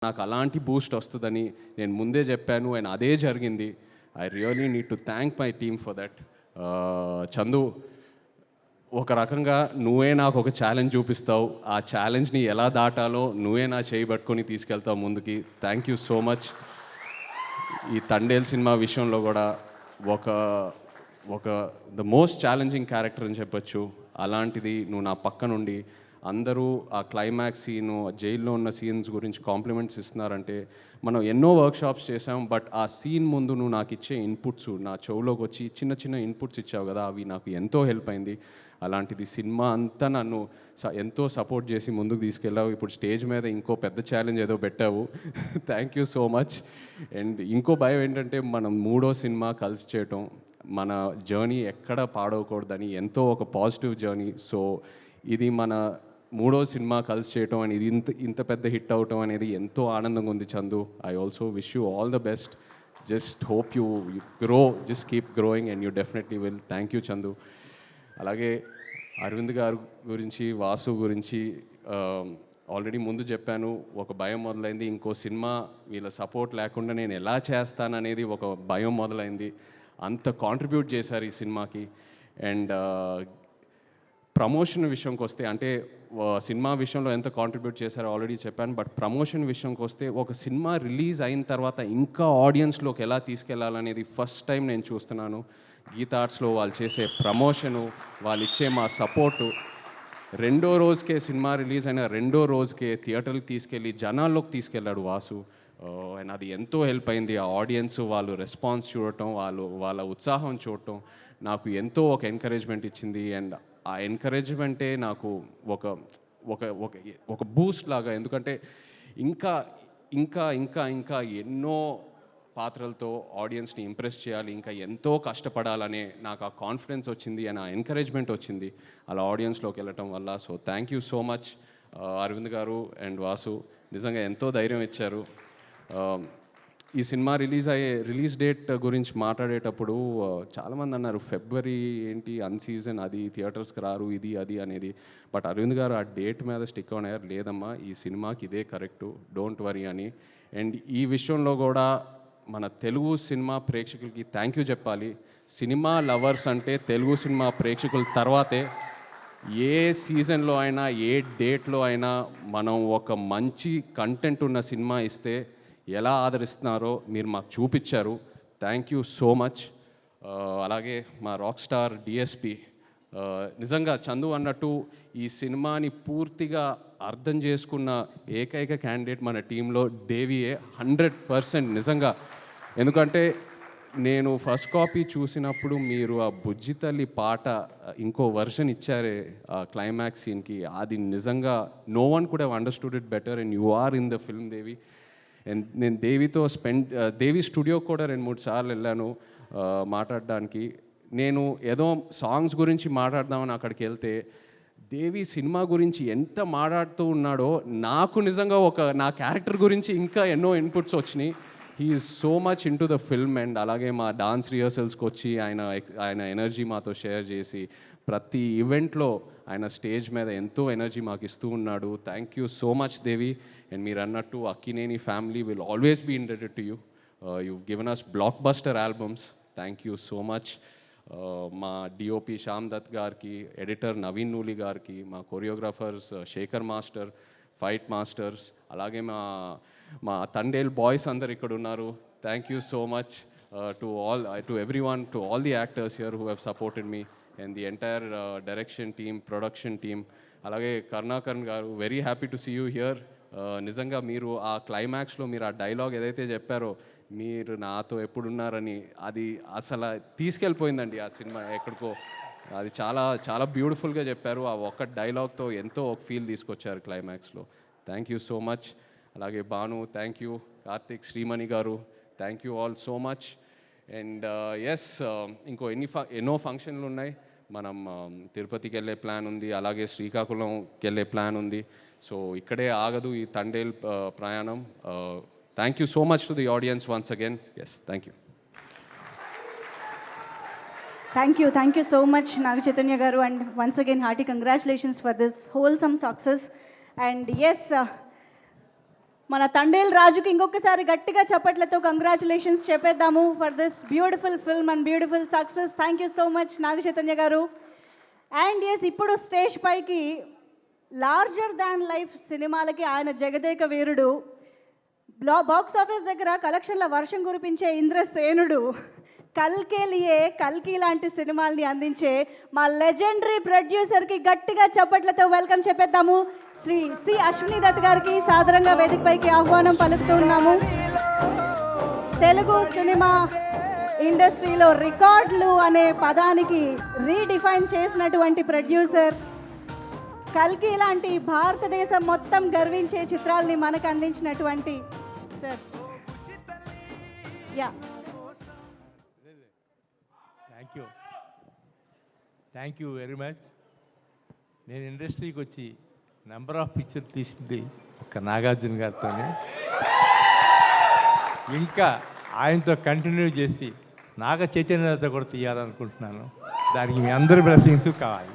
నాకు అలాంటి బూస్ట్ వస్తుందని నేను ముందే చెప్పాను అండ్ అదే జరిగింది. I really need to thank my team for that. Chandu, ఒక రకంగా నువ్వే నాకు ఒక ఛాలెంజ్ చూపిస్తావు. ఆ ఛాలెంజ్ని ఎలా దాటాలో నువ్వే నా చేయి పట్టుకొని తీసుకెళ్తావు ముందుకి. Thank you so much. ఈ తండేల్ సినిమా విషయంలో కూడా ఒక ఒక ద మోస్ట్ ఛాలెంజింగ్ క్యారెక్టర్ అని చెప్పొచ్చు. అలాంటిది నువ్వు నా పక్క నుండి అందరూ ఆ క్లైమాక్స్ సీను, జైల్లో ఉన్న సీన్స్ గురించి కాంప్లిమెంట్స్ ఇస్తున్నారంటే, మనం ఎన్నో వర్క్షాప్స్ చేసాం. బట్ ఆ సీన్ ముందు నువ్వు నాకు ఇచ్చే ఇన్పుట్స్, నా చెవులోకి వచ్చి చిన్న చిన్న ఇన్పుట్స్ ఇచ్చావు కదా, అవి నాకు ఎంతో హెల్ప్ అయింది. అలాంటిది సినిమా అంతా నన్ను ఎంతో సపోర్ట్ చేసి ముందుకు తీసుకెళ్ళావు. ఇప్పుడు స్టేజ్ మీద ఇంకో పెద్ద ఛాలెంజ్ ఏదో పెట్టావు. Thank you so much. And ఇంకో భయం ఏంటంటే, మనం మూడో సినిమా కలిసి చేయటం, మన జర్నీ ఎక్కడ పాడవకూడదని, ఎంతో ఒక పాజిటివ్ జర్నీ. సో ఇది మన మూడో సినిమా కలిసి చేయటం అని, ఇది ఇంత పెద్ద హిట్ అవటం అనేది ఎంతో ఆనందంగా ఉంది Chandu. I also wish you all the best. Just hope you grow, just keep growing and you definitely will. Thank you Chandu. అలాగే అరవింద్ గారు గురించి, వాసు గురించి ఆల్రెడీ ముందు చెప్పాను. ఒక భయం మొదలైంది. ఇంకో సినిమా వీళ్ళ సపోర్ట్ లేకుండా నేను ఎలా చేస్తాననేది ఒక భయం మొదలైంది. అంత కాంట్రిబ్యూట్ చేశారు ఈ సినిమాకి. అండ్ ప్రమోషన్ విషయంకి వస్తే, అంటే సినిమా విషయంలో ఎంత కాంట్రిబ్యూట్ చేశారో ఆల్రెడీ చెప్పాను. బట్ ప్రమోషన్ విషయంకి వస్తే, ఒక సినిమా రిలీజ్ అయిన తర్వాత ఇంకా ఆడియన్స్లోకి ఎలా తీసుకెళ్లాలనేది ఫస్ట్ టైం నేను చూస్తున్నాను. గీతా ఆర్ట్స్లో వాళ్ళు చేసే ప్రమోషను, వాళ్ళు ఇచ్చే మా సపోర్టు, రెండో రోజుకే సినిమా రిలీజ్ అయిన రెండో రోజుకే థియేటర్కి తీసుకెళ్ళి జనాల్లోకి తీసుకెళ్ళాడు వాసు. అండ్ అది ఎంతో హెల్ప్ అయింది. ఆ ఆడియన్స్ వాళ్ళు రెస్పాన్స్ చూడటం, వాళ్ళ ఉత్సాహం చూడటం నాకు ఎంతో ఒక ఎంకరేజ్మెంట్ ఇచ్చింది. అండ్ ఆ ఎంకరేజ్మెంటే నాకు ఒక ఒక ఒక ఒక బూస్ట్ లాగా. ఎందుకంటే ఇంకా ఇంకా ఇంకా ఇంకా ఎన్నో పాత్రలతో ఆడియన్స్ని ఇంప్రెస్ చేయాలి, ఇంకా ఎంతో కష్టపడాలనే నాకు ఆ కాన్ఫిడెన్స్ వచ్చింది అండ్ ఆ ఎంకరేజ్మెంట్ వచ్చింది అలా ఆడియన్స్లోకి వెళ్ళటం వల్ల. So thank you so much Aravind garu and Vasu. నిజంగా ఎంతో ధైర్యం ఇచ్చారు. ఈ సినిమా రిలీజ్ డేట్ గురించి మాట్లాడేటప్పుడు చాలామంది అన్నారు, ఫిబ్రవరి ఏంటి అన్సీజన్, అది థియేటర్స్కి రారు, ఇది అది అనేది. బట్ అరవింద్ గారు ఆ డేట్ మీద స్టిక్ ఆన్ అయ్యారు. లేదమ్మా, ఈ సినిమాకి ఇదే కరెక్టు, డోంట్ వరీ అని. అండ్ ఈ విషయంలో కూడా మన తెలుగు సినిమా ప్రేక్షకులకి థ్యాంక్ యూ చెప్పాలి. సినిమా లవర్స్ అంటే తెలుగు సినిమా ప్రేక్షకుల తర్వాతే. ఏ సీజన్లో అయినా, ఏ డేట్లో అయినా మనం ఒక మంచి కంటెంట్ ఉన్న సినిమా ఇస్తే ఎలా ఆదరిస్తున్నారో మీరు మాకు చూపించారు. Thank you so much. అలాగే మా రాక్ స్టార్ డిఎస్పి, నిజంగా చందు అన్నట్టు ఈ సినిమాని పూర్తిగా అర్థం చేసుకున్న ఏకైక క్యాండిడేట్ మన టీంలో దేవియే, 100% నిజంగా. ఎందుకంటే నేను ఫస్ట్ కాపీ చూసినప్పుడు మీరు ఆ బుజ్జి తల్లి పాట ఇంకో వర్షన్ ఇచ్చారే ఆ క్లైమాక్స్ సీన్కి, అది నిజంగా no one could have understood it better and you are in the film Devi. And నేను దేవితో దేవి స్టూడియోకి కూడా 2-3 సార్లు వెళ్ళాను మాట్లాడడానికి. నేను ఏదో సాంగ్స్ గురించి మాట్లాడదామని అక్కడికి వెళ్తే, దేవి సినిమా గురించి ఎంత మాట్లాడుతూ ఉన్నాడో నాకు నిజంగా నా క్యారెక్టర్ గురించి ఇంకా ఎన్నో ఇన్పుట్స్ వచ్చినాయి. He is so much in to the film. And అలాగే మా డాన్స్ రిహర్సల్స్కి వచ్చి ఆయన ఎనర్జీ మాతో షేర్ చేసి, ప్రతి ఈవెంట్లో ఆయన స్టేజ్ మీద ఎంతో ఎనర్జీ మాకు ఇస్తూ ఉన్నాడు. Thank you so much Devi. And మీరు అన్నట్టు Akkineni family will always be indebted to you. You given us blockbuster albums. Thank you so much. మా డిఓపి శ్యామ్ దత్ గారికి, ఎడిటర్ నవీన్ నూలి గారికి, మా choreographers Shekhar master, fight masters, అలాగే మా తండేల్ బాయ్స్ అందరు ఇక్కడ ఉన్నారు. Thank you so much to everyone, to all the actors here who have supported me and the entire direction team, production team. అలాగే Karunakaran garu, very happy to see you here. నిజంగా మీరు ఆ క్లైమాక్స్లో మీరు ఆ డైలాగ్ ఏదైతే చెప్పారో, మీరు నాతో ఎప్పుడున్నారని, అది అసలు తీసుకెళ్ళిపోయిందండి ఆ సినిమా ఎక్కడికో. అది చాలా చాలా బ్యూటిఫుల్గా చెప్పారు. ఆ ఒక్క డైలాగ్తో ఎంతో ఒక ఫీల్ తీసుకొచ్చారు క్లైమాక్స్లో. Thank you so much. అలాగే Bhanu, thank you. Karthik, Srimani garu, thank you all so much. And yes, ఇంకో ఎన్నో ఫంక్షన్లు ఉన్నాయి. మనం తిరుపతికి వెళ్ళే ప్లాన్ ఉంది, అలాగే శ్రీకాకుళంకి వెళ్ళే ప్లాన్ ఉంది. సో ఇక్కడే ఆగదు ఈ తండేల్ ప్రయాణం. Thank you so much to the audience once again. Yes, thank you. Thank you so much, Naga Chaitanya garu, and once again hearty congratulations for this wholesome success. And yes, మన తండేల్ రాజుకి ఇంకొకసారి గట్టిగా చప్పట్లతో congratulations చెప్పేద్దాము for this beautiful film and beautiful success. Thank you so much Naga Chaitanya garu. And yes, ఇప్పుడు stage పైకి larger than life సినిమాలకి ఆయన జగదేక వీరుడు, బాక్స్ ఆఫీస్ దగ్గర కలెక్షన్ల వర్షం కురిపించే ఇంద్రసేనుడు, కల్కి లాంటి సినిమాల్ని అందించే మా లెజెండరీ ప్రొడ్యూసర్కి గట్టిగా చప్పట్లతో వెల్కమ్ చెప్పేద్దాము. శ్రీ సి అశ్విని దత్ గారికి సాదరంగా వేదికపైకి ఆహ్వానం పలుకుతున్నాము. తెలుగు సినిమా ఇండస్ట్రీలో రికార్డులు అనే పదానికి రీడిఫైన్ చేసినటువంటి ప్రొడ్యూసర్, కల్కి లాంటి భారతదేశం మొత్తం గర్వించే చిత్రాల్ని మనకు అందించినటువంటి sir. Yeah, thank you very much. నేను ఇండస్ట్రీకి వచ్చి నెంబర్ ఆఫ్ పిక్చర్ తీసింది ఒక నాగార్జున గారితోనే. ఇంకా ఆయనతో కంటిన్యూ చేసి నాగ చైతన్యత కూడా తీయాలనుకుంటున్నాను. దానికి మీ అందరి బ్లెస్సింగ్స్ కావాలి.